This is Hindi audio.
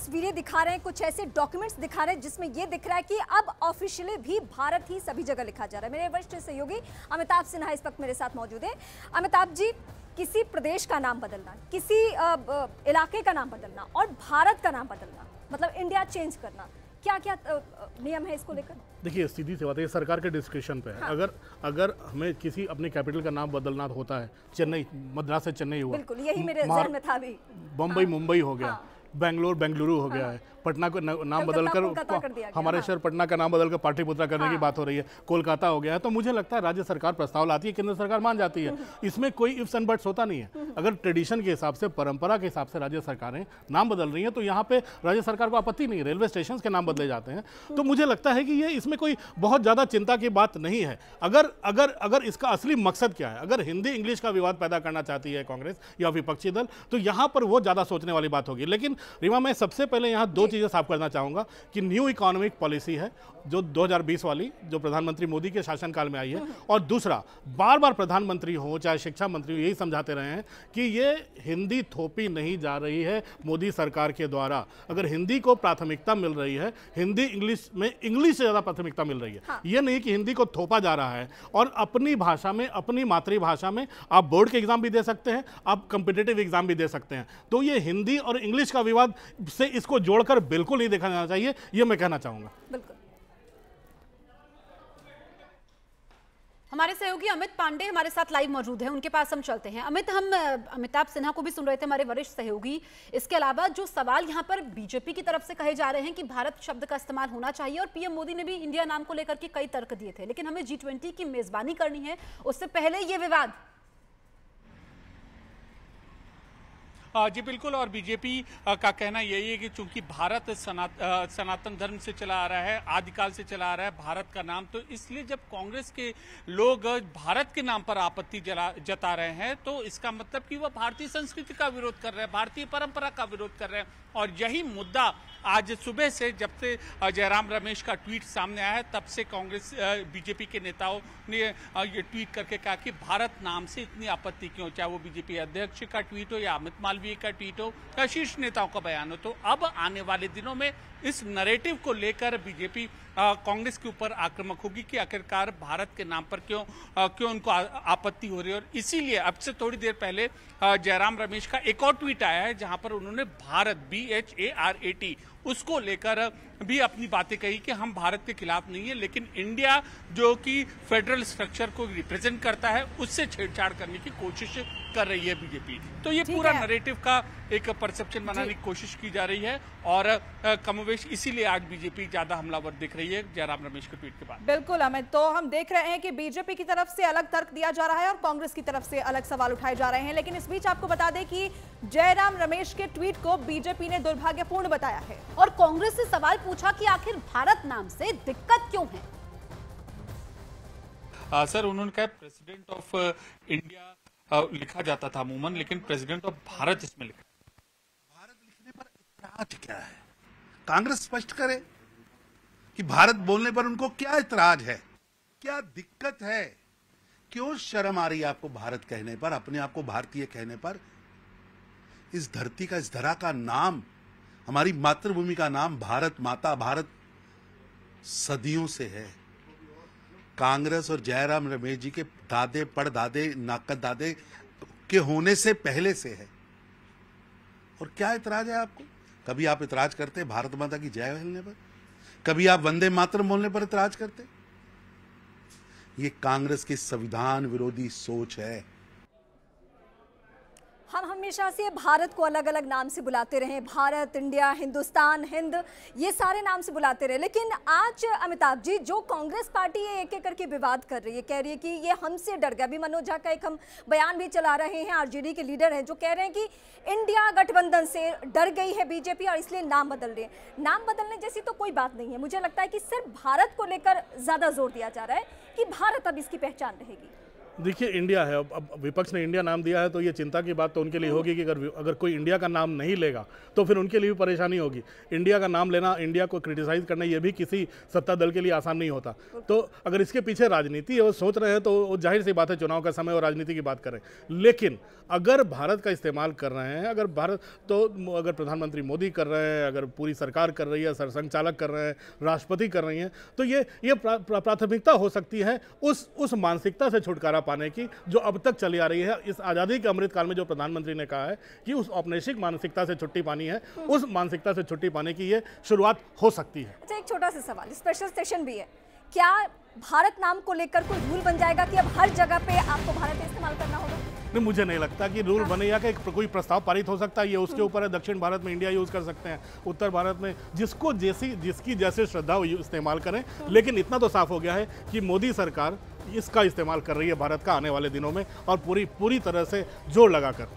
तस्वीरें दिखा रहे हैं, कुछ ऐसे डॉक्यूमेंट्स दिखा रहे हैं जिसमें यह दिख रहा है कि अब ऑफिशियली भी भारत ही सभी जगह लिखा जा रहा है। मेरे वरिष्ठ सहयोगी अमिताभ सिन्हा इस वक्त मेरे साथ मौजूद है। अमिताभ जी, किसी प्रदेश का नाम बदलना, किसी इलाके का नाम बदलना और भारत का नाम बदलना, मतलब इंडिया चेंज करना, क्या क्या नियम है इसको लेकर? देखिए, सीधी सी बात है, ये सरकार के डिस्क्रिप्शन पे है। हाँ। अगर हमें किसी अपने कैपिटल का नाम बदलना होता है, चेन्नई, मद्रास से चेन्नई हुआ, बिल्कुल यही मेरे ज़हन में था भी। बम्बई मुंबई हो गया, बेंगलोर बेंगलुरु हो गया है, पटना को नाम बदलकर हमारे शहर पटना का नाम बदलकर पाटलिपुत्रा करने की बात हो रही है, कोलकाता हो गया है। तो मुझे लगता है राज्य सरकार प्रस्ताव लाती है, केंद्र सरकार मान जाती है, इसमें कोई इफ्स एंड बट्स होता नहीं है। अगर ट्रेडिशन के हिसाब से, परंपरा के हिसाब से राज्य सरकारें नाम बदल रही हैं तो यहाँ पे राज्य सरकार को आपत्ति नहीं है। रेलवे स्टेशन के नाम बदले जाते हैं, तो मुझे लगता है कि ये इसमें कोई बहुत ज़्यादा चिंता की बात नहीं है। अगर इसका असली मकसद क्या है, अगर हिंदी इंग्लिश का विवाद पैदा करना चाहती है कांग्रेस या विपक्षी दल, तो यहाँ पर वो ज़्यादा सोचने वाली बात होगी। लेकिन रीमा, मैं सबसे पहले यहाँ दो चीज़ें साफ करना चाहूँगा कि न्यू इकोनॉमिक पॉलिसी है जो 2020 वाली, जो प्रधानमंत्री मोदी के शासनकाल में आई है, और दूसरा, बार बार प्रधानमंत्री हो चाहे शिक्षा मंत्री हो यही समझाते रहे हैं कि ये हिंदी थोपी नहीं जा रही है मोदी सरकार के द्वारा। अगर हिंदी को प्राथमिकता मिल रही है, हिंदी इंग्लिश में इंग्लिश से ज़्यादा प्राथमिकता मिल रही है। हाँ। ये नहीं कि हिंदी को थोपा जा रहा है। और अपनी भाषा में, अपनी मातृभाषा में आप बोर्ड के एग्जाम भी दे सकते हैं, आप कॉम्पिटिटिव एग्जाम भी दे सकते हैं। तो ये हिंदी और इंग्लिश का विवाद से इसको जोड़कर बिल्कुल नहीं देखा जाना चाहिए, ये मैं कहना चाहूँगा। बिल्कुल। हमारे सहयोगी अमित पांडे हमारे साथ लाइव मौजूद हैं, उनके पास हम चलते हैं। अमित, हम अमिताभ सिन्हा को भी सुन रहे थे, हमारे वरिष्ठ सहयोगी। इसके अलावा जो सवाल यहाँ पर बीजेपी की तरफ से कहे जा रहे हैं कि भारत शब्द का इस्तेमाल होना चाहिए, और पीएम मोदी ने भी इंडिया नाम को लेकर के कई तर्क दिए थे, लेकिन हमें G20 की मेजबानी करनी है, उससे पहले ये विवाद। जी बिल्कुल, और बीजेपी का कहना यही है कि चूंकि भारत सनातन धर्म से चला आ रहा है, आदिकाल से चला आ रहा है भारत का नाम, तो इसलिए जब कांग्रेस के लोग भारत के नाम पर आपत्ति जता रहे हैं तो इसका मतलब कि वह भारतीय संस्कृति का विरोध कर रहे हैं, भारतीय परंपरा का विरोध कर रहे हैं। और यही मुद्दा आज सुबह से, जब से जयराम रमेश का ट्वीट सामने आया है, तब से कांग्रेस बीजेपी के नेताओं ने ये ट्वीट करके कहा कि भारत नाम से इतनी आपत्ति क्यों, चाहे वो बीजेपी अध्यक्ष का ट्वीट हो या अमित मालवीय का ट्वीट हो या शीर्ष नेताओं का बयान हो। तो अब आने वाले दिनों में इस नैरेटिव को लेकर बीजेपी कांग्रेस के ऊपर आक्रामक होगी कि आखिरकार भारत के नाम पर क्यों उनको आपत्ति हो रही है। और इसीलिए अब से थोड़ी देर पहले जयराम रमेश का एक और ट्वीट आया है जहां पर उन्होंने भारत BHARAT उसको लेकर भी अपनी बातें कही कि हम भारत के खिलाफ नहीं है, लेकिन इंडिया जो कि फेडरल स्ट्रक्चर को रिप्रेजेंट करता है उससे छेड़छाड़ करने की कोशिश कर रही है बीजेपी। तो ये पूरा नैरेटिव का एक परसेप्शन बनाने की कोशिश की जा रही है, और कमोवेश इसीलिए आज बीजेपी ज्यादा हमलावर दिख रही है जयराम रमेश के ट्वीट के बाद। बिल्कुल अमित, तो हम देख रहे हैं कि बीजेपी की तरफ से अलग तर्क दिया जा रहा है और कांग्रेस की तरफ से अलग सवाल उठाए जा रहे हैं। लेकिन इस बीच आपको बता दें कि जयराम रमेश के ट्वीट को बीजेपी ने दुर्भाग्यपूर्ण बताया है और कांग्रेस से सवाल पूछा कि आखिर भारत नाम से दिक्कत क्यों है। सर, उन्होंने कहा प्रेसिडेंट ऑफ इंडिया लिखा जाता था अमूमन, लेकिन प्रेसिडेंट ऑफ भारत इसमें लिखा। भारत लिखने पर इतराज क्या है? कांग्रेस स्पष्ट करे कि भारत बोलने पर उनको क्या इतराज है, क्या दिक्कत है, क्यों शर्म आ रही है आपको भारत कहने पर, अपने आप को भारतीय कहने पर? इस धरती का, इस धरा का नाम, हमारी मातृभूमि का नाम भारत माता, भारत सदियों से है। कांग्रेस और जयराम रमेश जी के दादे परदादे नाकद दादे के होने से पहले से है। और क्या इतराज है आपको? कभी आप इतराज करते भारत माता की जय बोलने पर, कभी आप वंदे मातरम बोलने पर इतराज करते। ये कांग्रेस की संविधान विरोधी सोच है। हम हमेशा से भारत को अलग अलग नाम से बुलाते रहे, भारत, इंडिया, हिंदुस्तान, हिंद, ये सारे नाम से बुलाते रहे। लेकिन आज अमिताभ जी, जो कांग्रेस पार्टी ये एक एक करके विवाद कर रही है, कह रही है कि ये हमसे डर गया। अभी मनोज झा का एक हम बयान भी चला रहे हैं, आरजेडी के लीडर हैं, जो कह रहे हैं कि इंडिया गठबंधन से डर गई है बीजेपी और इसलिए नाम बदल रहे हैं। नाम बदलने जैसी तो कोई बात नहीं है। मुझे लगता है कि सिर्फ भारत को लेकर ज्यादा जोर दिया जा रहा है कि भारत अब इसकी पहचान रहेगी। देखिए इंडिया है, अब विपक्ष ने इंडिया नाम दिया है तो ये चिंता की बात तो उनके लिए होगी कि अगर कोई इंडिया का नाम नहीं लेगा तो फिर उनके लिए भी परेशानी होगी। इंडिया का नाम लेना, इंडिया को क्रिटिसाइज करना, ये भी किसी सत्ता दल के लिए आसान नहीं होता। तो अगर इसके पीछे राजनीति है, वो सोच रहे हैं तो जाहिर सी बात है चुनाव का समय और राजनीति की बात करें। लेकिन अगर भारत का इस्तेमाल कर रहे हैं, अगर प्रधानमंत्री मोदी कर रहे हैं, अगर पूरी सरकार कर रही है, सरसंघ चालक कर रहे हैं, राष्ट्रपति कर रही हैं, तो ये प्राथमिकता हो सकती है उस मानसिकता से छुटकारा पाने की जो अब तक चली आ रही है। इस आज़ादी के अमृतकाल में जो प्रधानमंत्री ने कहा है कि उस औपनिवेशिक मानसिकता से छुट्टी पानी है, उस मानसिकता से छुट्टी पाने की ये शुरुआत हो सकती है। अच्छा, एक छोटा सा सवाल, स्पेशल सेशन भी है, क्या भारत नाम को लेकर कोई रूल बन जाएगा कि अब हर जगह पे आपको भारत इस्तेमाल करना होगा? नहीं, मुझे नहीं लगता कि रूल बने या कि कोई प्रस्ताव पारित हो सकता है, ये उसके ऊपर है। दक्षिण भारत में इंडिया यूज़ कर सकते हैं, उत्तर भारत में जिसकी जैसे श्रद्धा हो इस्तेमाल करें। लेकिन इतना तो साफ हो गया है कि मोदी सरकार इसका इस्तेमाल कर रही है भारत का आने वाले दिनों में, और पूरी तरह से जोर लगाकर।